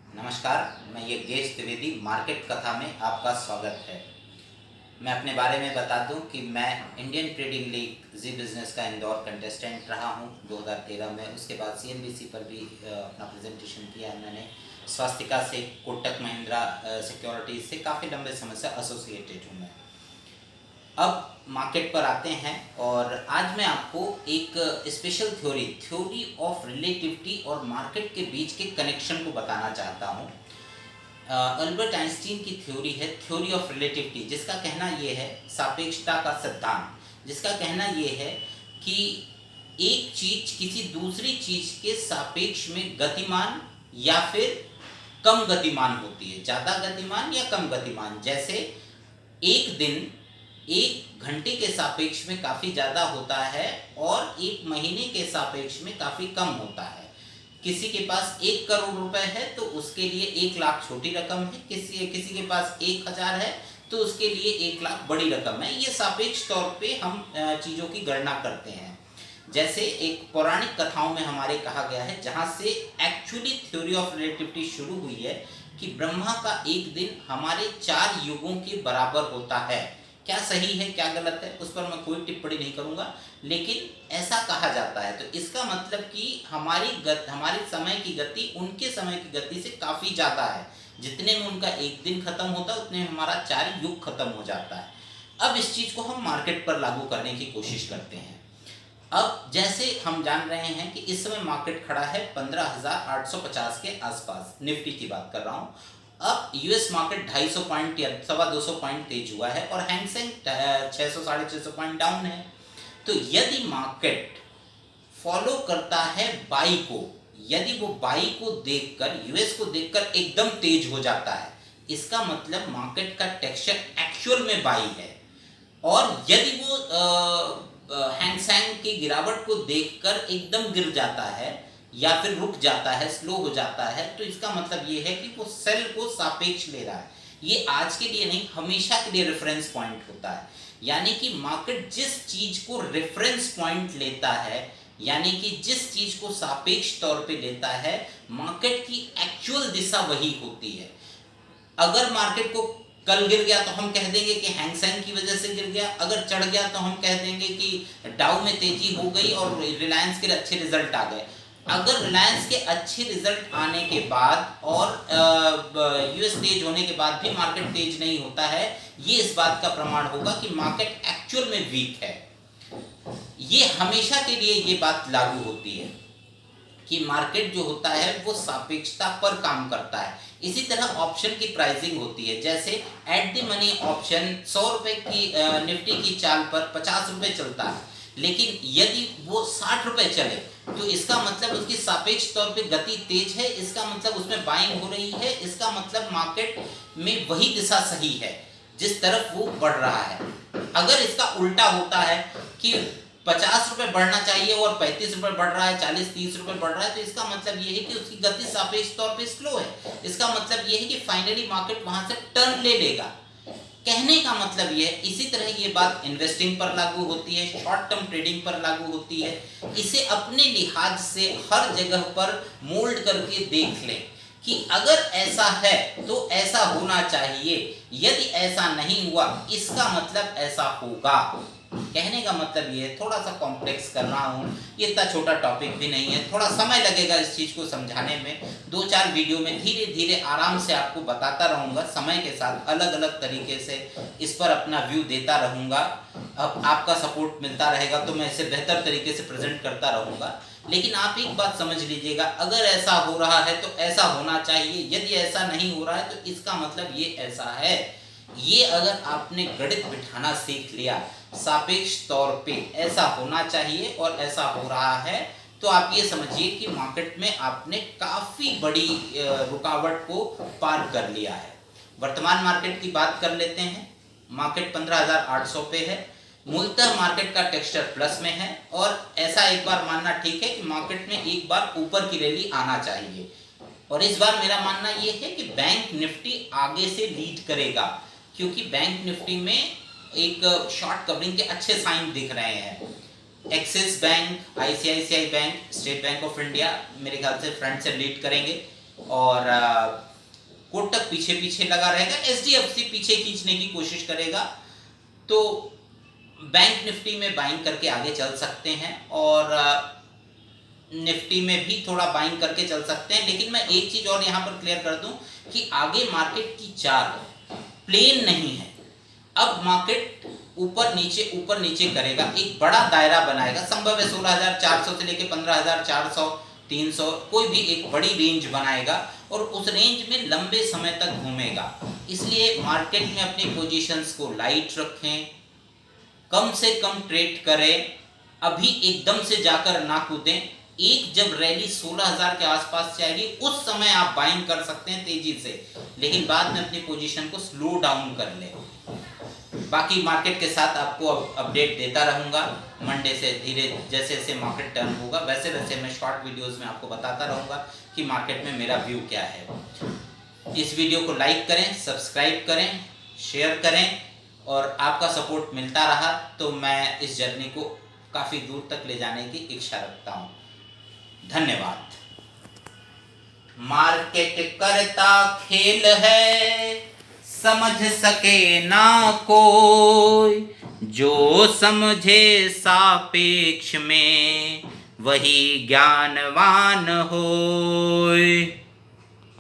नमस्कार, मैं योगेश त्रिवेदी मार्केट कथा में आपका स्वागत है। मैं अपने बारे में बता दूं कि मैं इंडियन ट्रेडिंग लीग जी बिज़नेस का इंदौर कंटेस्टेंट रहा हूं 2013 में। उसके बाद सीएनबीसी पर भी अपना प्रेजेंटेशन किया है मैंने। स्वास्तिका से, कोटक महिंद्रा सिक्योरिटीज़ से काफ़ी लंबे समय से एसोसिएटेड हूँ मैं। अब मार्केट पर आते हैं और आज मैं आपको एक स्पेशल थ्योरी ऑफ रिलेटिविटी और मार्केट के बीच के कनेक्शन को बताना चाहता हूँ। अल्बर्ट आइंस्टीन की थ्योरी है, थ्योरी ऑफ रिलेटिविटी, जिसका कहना ये है, सापेक्षता का सिद्धांत, जिसका कहना ये है कि एक चीज किसी दूसरी चीज के सापेक्ष में गतिमान या फिर कम गतिमान होती है, ज़्यादा गतिमान या कम गतिमान। जैसे एक दिन एक घंटे के सापेक्ष में काफ़ी ज़्यादा होता है और एक महीने के सापेक्ष में काफ़ी कम होता है। किसी के पास 1 करोड़ रुपए है तो उसके लिए 1 लाख छोटी रकम है, किसी के पास 1,000 है तो उसके लिए 1 लाख बड़ी रकम है। ये सापेक्ष तौर पे हम चीज़ों की गणना करते हैं। जैसे एक पौराणिक कथाओं में हमारे कहा गया है, जहाँ से एक्चुअली थ्योरी ऑफ रिलेटिविटी शुरू हुई है, कि ब्रह्मा का एक दिन हमारे 4 युगों के बराबर होता है। क्या सही है क्या गलत है उस पर मैं कोई टिप्पणी नहीं करूंगा, लेकिन ऐसा कहा जाता है। तो इसका मतलब कि हमारे समय की गति उनके समय की गति से काफ़ी ज़्यादा है। जितने में उनका एक दिन खत्म होता है उतने में हमारा 4 युग खत्म हो जाता है। अब इस चीज़ को हम मार्केट पर लागू करने की कोशिश करते हैं। अब जैसे हम जान रहे हैं कि इस समय मार्केट खड़ा है 15,850 के आसपास, निफ्टी की बात कर रहा हूँ। अब यूएस मार्केट 250 पॉइंट या 250 पॉइंट तेज हुआ है और हैंगसेंग 600 650 पॉइंट डाउन है। तो यदि मार्केट फॉलो करता है बाई को, यदि वो बाई को देखकर, यूएस को देखकर एकदम तेज हो जाता है, इसका मतलब मार्केट का टेक्सचर एक्चुअल में बाई है। और यदि वो हैंगसेंग की गिरावट को देखकर एकदम गिर जाता है या फिर रुक जाता है, स्लो हो जाता है, तो इसका मतलब ये है कि वो सेल को सापेक्ष ले रहा है। ये आज के लिए नहीं, हमेशा के लिए रेफरेंस पॉइंट होता है। यानी कि मार्केट जिस चीज को रेफरेंस पॉइंट लेता है, यानी कि जिस चीज को सापेक्ष तौर पे लेता है, मार्केट की एक्चुअल दिशा वही होती है। अगर मार्केट को कल गिर गया तो हम कह देंगे कि हैंगसेंग की वजह से गिर गया, अगर चढ़ गया तो हम कह देंगे कि डाउ में तेजी हो गई और रिलायंस के अच्छे रिजल्ट आ गए। अगर रिलायंस के अच्छे रिजल्ट आने के बाद और यूएस तेज होने के बाद भी मार्केट तेज नहीं होता है, ये इस बात का प्रमाण होगा कि मार्केट एक्चुअल में वीक है। ये हमेशा के लिए ये बात लागू होती है कि मार्केट जो होता है वो सापेक्षता पर काम करता है। इसी तरह ऑप्शन की प्राइसिंग होती है। जैसे एट द मनी ऑप्शन 100 रुपए की निफ्टी की चाल पर 50 रुपए चलता है, लेकिन यदि वो 60 रुपए चले तो इसका मतलब उसकी सापेक्ष तौर पे गति तेज है, इसका मतलब उसमें बाइंग हो रही है, इसका मतलब मार्केट में वही दिशा सही है जिस तरफ वो बढ़ रहा है। अगर इसका उल्टा होता है कि 50 रुपए बढ़ना चाहिए और 35 रुपए बढ़ रहा है, 40-30 रुपए बढ़ रहा है, तो इसका मतलब ये है कि उसकी गति सापेक्ष तौर पे स्लो है। इसका मतलब ये है कि फाइनली मार्केट वहां से टर्न ले लेगा। कहने का मतलब ये है, इसी तरह ये बात इन्वेस्टिंग पर लागू होती है, शॉर्ट टर्म ट्रेडिंग पर लागू होती है। इसे अपने लिहाज से हर जगह पर मोल्ड करके देख लें कि अगर ऐसा है तो ऐसा होना चाहिए, यदि ऐसा नहीं हुआ इसका मतलब ऐसा होगा। कहने का मतलब ये है, थोड़ा सा कॉम्प्लेक्स कर रहा हूँ, ये इतना छोटा टॉपिक भी नहीं है, थोड़ा समय लगेगा इस चीज़ को समझाने में। 2-4 वीडियो में धीरे धीरे आराम से आपको बताता रहूँगा, समय के साथ अलग अलग तरीके से इस पर अपना व्यू देता रहूँगा। अब आपका सपोर्ट मिलता रहेगा तो मैं इसे बेहतर तरीके से प्रेजेंट करता रहूँगा। लेकिन आप एक बात समझ लीजिएगा, अगर ऐसा हो रहा है तो ऐसा होना चाहिए, यदि ऐसा नहीं हो रहा है तो इसका मतलब ये ऐसा है। ये अगर आपने गणित बिठाना सीख लिया, सापेक्ष तौर पे ऐसा होना चाहिए और ऐसा हो रहा है, तो आप ये समझिए कि मार्केट में आपने काफ़ी बड़ी रुकावट को पार कर लिया है। वर्तमान मार्केट की बात कर लेते हैं। मार्केट 15,800 पे है। मूलतः मार्केट का टेक्सचर प्लस में है और ऐसा एक बार मानना ठीक है कि मार्केट में एक बार ऊपर की रैली आना चाहिए। और इस बार मेरा मानना ये है कि बैंक निफ्टी आगे से लीड करेगा, क्योंकि बैंक निफ्टी में एक शॉर्ट कवरिंग के अच्छे साइन दिख रहे हैं। Axis bank, ICICI bank, state bank of India मेरे ख्याल से फ्रंट से लीड करेंगे। और कोटक पीछे पीछे लगा रहेगा, एचडीएफसी पीछे खींचने की कोशिश करेगा। तो बैंक निफ्टी में बाइंग करके आगे चल सकते हैं और निफ्टी में भी थोड़ा बाइंग करके चल सकते हैं। लेकिन मैं एक चीज और यहाँ पर क्लियर कर दूं कि आगे मार्केट की चाल प्लेन नहीं है। अब मार्केट ऊपर नीचे करेगा, एक बड़ा दायरा बनाएगा, संभव है 16,400 से लेके 15,400 300 कोई भी एक बड़ी रेंज बनाएगा और उस रेंज में लंबे समय तक घूमेगा। इसलिए मार्केट में अपनी पोजीशंस को लाइट रखें, कम से कम ट्रेड करें, अभी एकदम से जाकर ना कूदें। एक जब रैली 16,000 के आसपास जाएगी उस समय आप बाइंग कर सकते हैं तेजी से, लेकिन बाद में अपनी पोजीशन को स्लो डाउन कर लें। बाकी मार्केट के साथ आपको अपडेट देता रहूँगा मंडे से, धीरे जैसे जैसे मार्केट टर्न होगा वैसे वैसे मैं शॉर्ट वीडियोस में आपको बताता रहूँगा कि मार्केट में मेरा व्यू क्या है। इस वीडियो को लाइक करें, सब्सक्राइब करें, शेयर करें और आपका सपोर्ट मिलता रहा तो मैं इस जर्नी को काफ़ी दूर तक ले जाने की इच्छा रखता हूँ। धन्यवाद। मार्केट करता खेल है, समझ सके ना कोई, जो समझे सापेक्ष में वही ज्ञानवान होय।